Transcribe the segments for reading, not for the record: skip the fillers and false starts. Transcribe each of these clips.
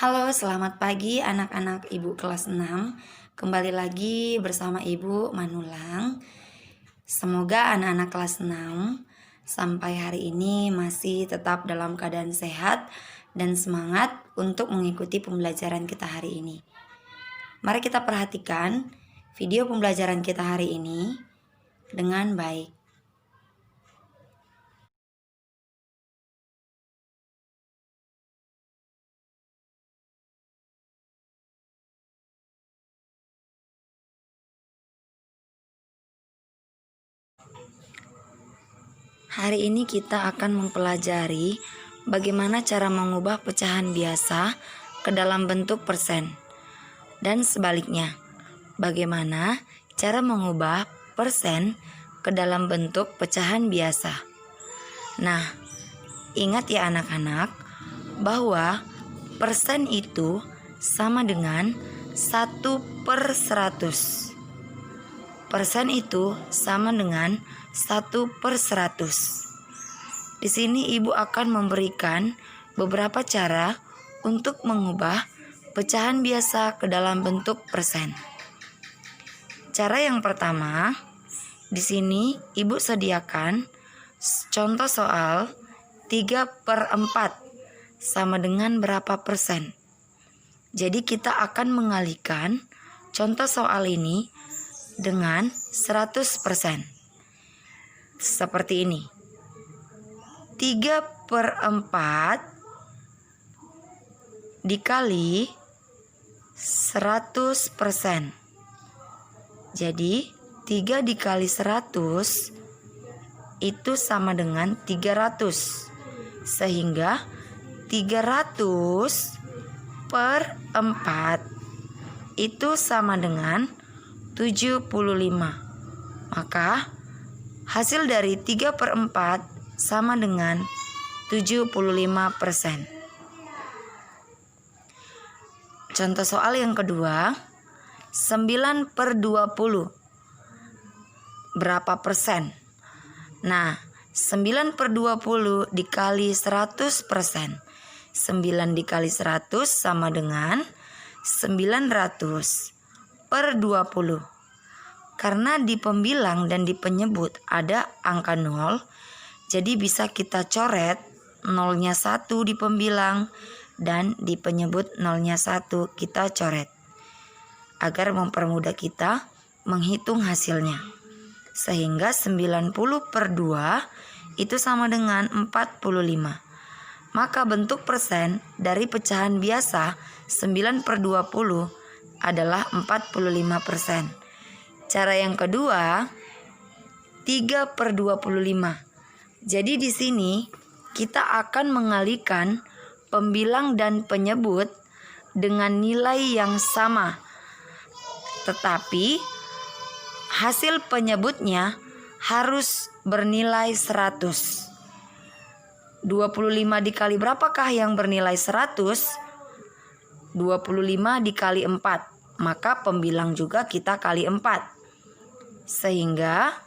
Halo, selamat pagi anak-anak Ibu kelas 6. Kembali lagi bersama Ibu Manulang. Semoga anak-anak kelas 6 sampai hari ini masih tetap dalam keadaan sehat dan semangat untuk mengikuti pembelajaran kita hari ini. Mari kita perhatikan video pembelajaran kita hari ini dengan baik. Hari ini kita akan mempelajari bagaimana cara mengubah pecahan biasa ke dalam bentuk persen. Dan sebaliknya, bagaimana cara mengubah persen ke dalam bentuk pecahan biasa. Nah, ingat ya anak-anak, bahwa persen itu sama dengan 1/100. Persen itu sama dengan 1/100. Di sini Ibu akan memberikan beberapa cara untuk mengubah pecahan biasa ke dalam bentuk persen. Cara yang pertama, di sini Ibu sediakan contoh soal 3/4 sama dengan berapa persen. Jadi kita akan mengalihkan contoh soal ini dengan 100%. Seperti ini. 3/4 dikali 100%. Jadi 3 dikali 100 itu sama dengan 300. Sehingga 300/4 itu sama dengan 75. Maka hasil dari 3/4 sama dengan 75%. Contoh soal yang kedua, 9/20. Berapa persen? Nah, 9/20 dikali 100%. 9 dikali 100 sama dengan 900/20. Karena di pembilang dan di penyebut ada angka 0, jadi bisa kita coret nolnya 1 di pembilang dan di penyebut nolnya 1 kita coret. Agar mempermudah kita menghitung hasilnya. Sehingga 90/2 itu sama dengan 45. Maka bentuk persen dari pecahan biasa 9/20 adalah 45%. Cara yang kedua, 3/25. Jadi di sini kita akan mengalihkan pembilang dan penyebut dengan nilai yang sama. Tetapi hasil penyebutnya harus bernilai 100. 25 dikali berapakah yang bernilai 100? 25 dikali 4. Maka pembilang juga kita kali 4. Sehingga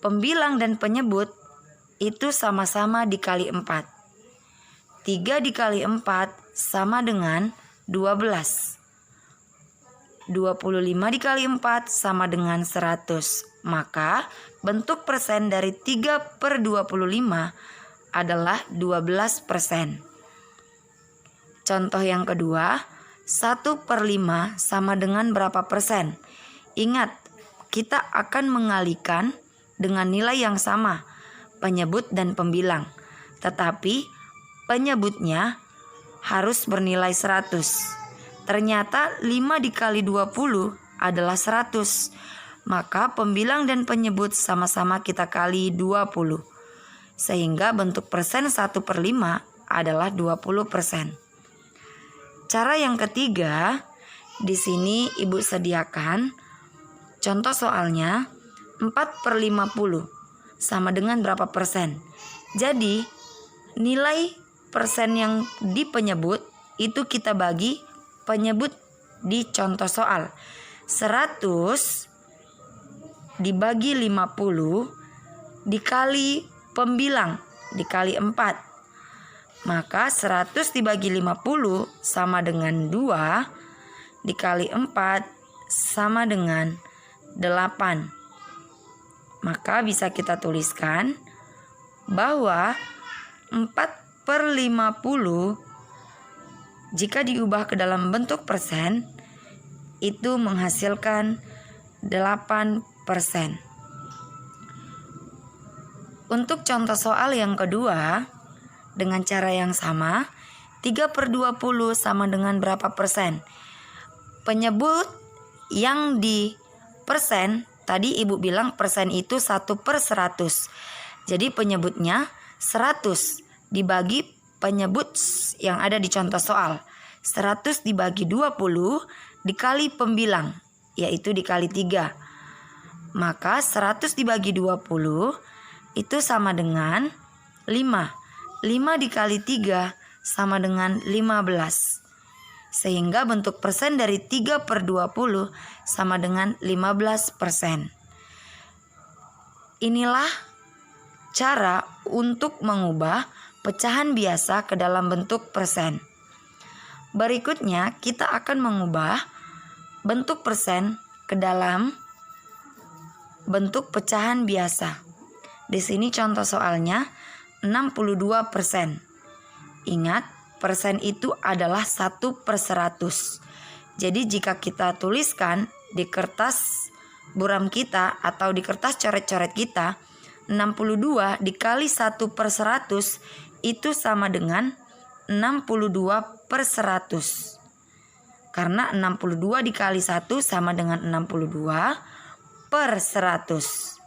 pembilang dan penyebut itu sama-sama dikali 4. 3 dikali 4 sama dengan 12. 25 dikali 4 sama dengan 100. Maka bentuk persen dari 3/25 adalah 12%. Contoh yang kedua, 1/5 sama dengan berapa persen? Ingat, kita akan mengalihkan dengan nilai yang sama, penyebut dan pembilang. Tetapi penyebutnya harus bernilai 100. Ternyata 5 dikali 20 adalah 100. Maka pembilang dan penyebut sama-sama kita kali 20. Sehingga bentuk persen 1/5 adalah 20%. Cara yang ketiga, di sini Ibu sediakan contoh soalnya 4/50 sama dengan berapa persen. Jadi nilai persen yang di penyebut itu kita bagi penyebut di contoh soal. 100 dibagi 50 dikali pembilang dikali 4. Maka 100 dibagi 50 sama dengan 2, dikali 4 sama dengan 8. Maka bisa kita tuliskan bahwa 4/50 jika diubah ke dalam bentuk persen itu menghasilkan 8%. Untuk contoh soal yang kedua, dengan cara yang sama, 3/20 sama dengan berapa persen? Penyebut yang di persen, tadi ibu bilang persen itu 1/100. Jadi penyebutnya 100 dibagi penyebut yang ada di contoh soal. 100 dibagi 20 dikali pembilang, yaitu dikali 3. Maka 100 dibagi 20 itu sama dengan 5. 5 dikali 3 sama dengan 15. Sehingga bentuk persen dari 3/20 sama dengan 15%. Inilah cara untuk mengubah pecahan biasa ke dalam bentuk persen. Berikutnya kita akan mengubah bentuk persen ke dalam bentuk pecahan biasa. Di sini contoh soalnya 62%. Ingat, persen itu adalah 1/100. Jadi jika kita tuliskan di kertas buram kita atau di kertas coret-coret kita, 62 dikali 1/100 itu sama dengan 62/100. Karena 62 dikali 1 sama dengan 62/100.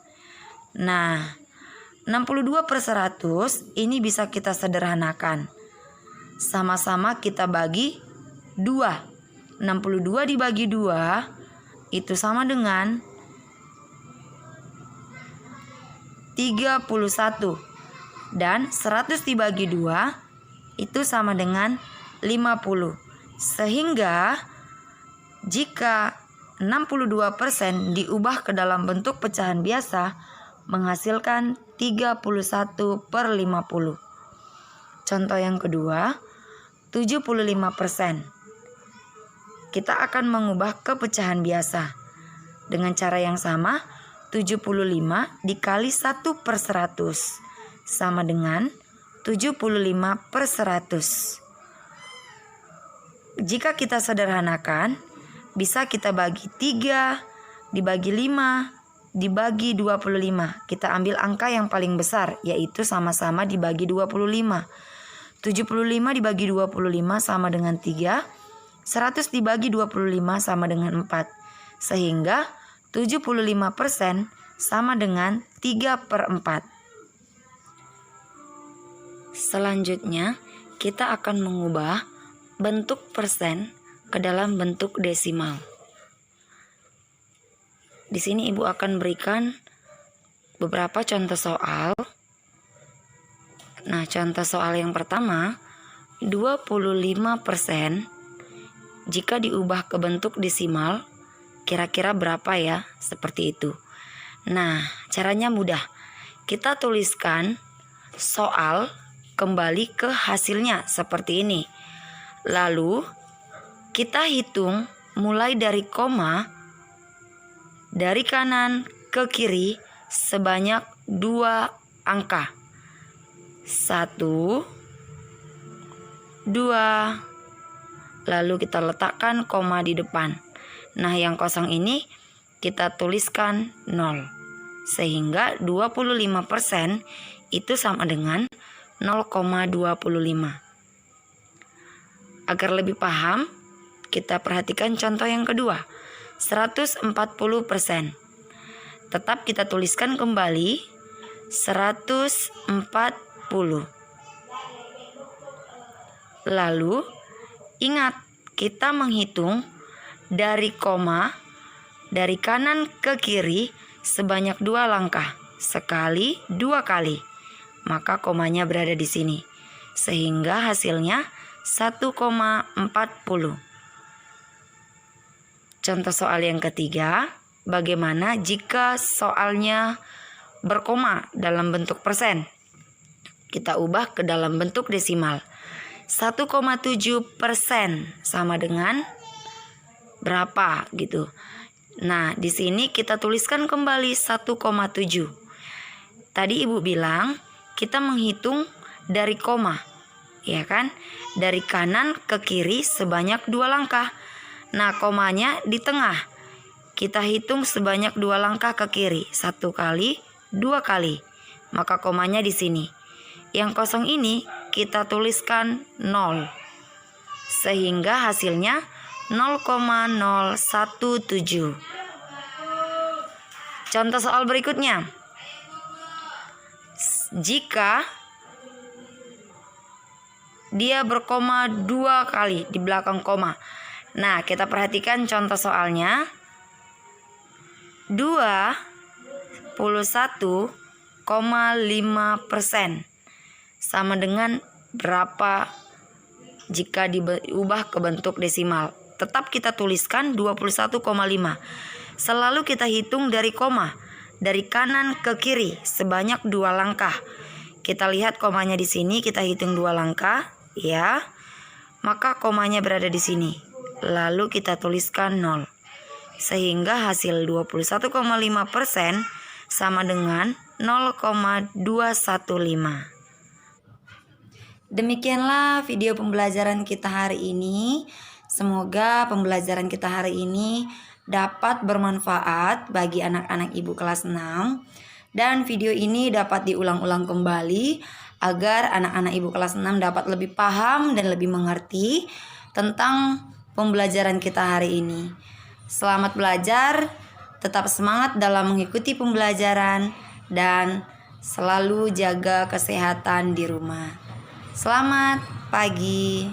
Nah, 62/100 ini bisa kita sederhanakan. Sama-sama kita bagi 2. 62 dibagi 2 itu sama dengan 31. Dan 100 dibagi 2 itu sama dengan 50. Sehingga jika 62% diubah ke dalam bentuk pecahan biasa menghasilkan 31/50. Contoh yang kedua, 75%. Kita akan mengubah ke pecahan biasa. Dengan cara yang sama, 75 dikali 1/100 sama dengan 75/100. Jika kita sederhanakan, bisa kita bagi 3, dibagi 5, dibagi 25. Kita ambil angka yang paling besar, yaitu sama-sama dibagi 25. 75 dibagi 25 sama dengan 3. 100 dibagi 25 sama dengan 4. Sehingga 75% sama dengan 3/4. Selanjutnya, kita akan mengubah bentuk persen ke dalam bentuk desimal. Di sini ibu akan berikan beberapa contoh soal. Nah, contoh soal yang pertama, 25% jika diubah ke bentuk desimal, kira-kira berapa ya? Seperti itu. Nah, caranya mudah. Kita tuliskan soal kembali ke hasilnya seperti ini. Lalu, kita hitung mulai dari koma dari kanan ke kiri sebanyak 2 angka. 1, 2, lalu kita letakkan koma di depan. Nah, yang kosong ini kita tuliskan 0. Sehingga 25% itu sama dengan 0,25. Agar lebih paham, kita perhatikan contoh yang kedua. 140%. Tetap kita tuliskan kembali 140. Lalu ingat, kita menghitung dari koma dari kanan ke kiri sebanyak 2 langkah. Sekali, 2 kali. Maka komanya berada di sini. Sehingga hasilnya 1,40. Contoh soal yang ketiga, bagaimana jika soalnya berkoma dalam bentuk persen? kita ubah ke dalam bentuk desimal. 1,7% sama dengan berapa gitu. Nah, di sini kita tuliskan kembali 1,7. Tadi Ibu bilang kita menghitung dari koma, ya kan? Dari kanan ke kiri sebanyak 2 langkah. Nah, komanya di tengah. Kita hitung sebanyak 2 langkah ke kiri. 1 kali, 2 kali. Maka komanya di sini. Yang kosong ini kita tuliskan 0. Sehingga hasilnya 0,017. Contoh soal berikutnya. Jika dia berkoma 2 kali di belakang koma. Nah, kita perhatikan contoh soalnya. 21,5% sama dengan berapa jika diubah ke bentuk desimal. Tetap kita tuliskan 21,5. Selalu kita hitung dari koma, dari kanan ke kiri sebanyak 2 langkah. Kita lihat komanya di sini, kita hitung 2 langkah, ya. Maka komanya berada di sini. Lalu kita tuliskan 0. Sehingga hasil 21,5% sama dengan 0,215. Demikianlah video pembelajaran kita hari ini. Semoga pembelajaran kita hari ini dapat bermanfaat bagi anak-anak Ibu kelas 6. Dan video ini dapat diulang-ulang kembali agar anak-anak Ibu kelas 6 dapat lebih paham dan lebih mengerti tentang pembelajaran kita hari ini. Selamat belajar, tetap semangat dalam mengikuti pembelajaran, dan selalu jaga kesehatan di rumah. Selamat pagi.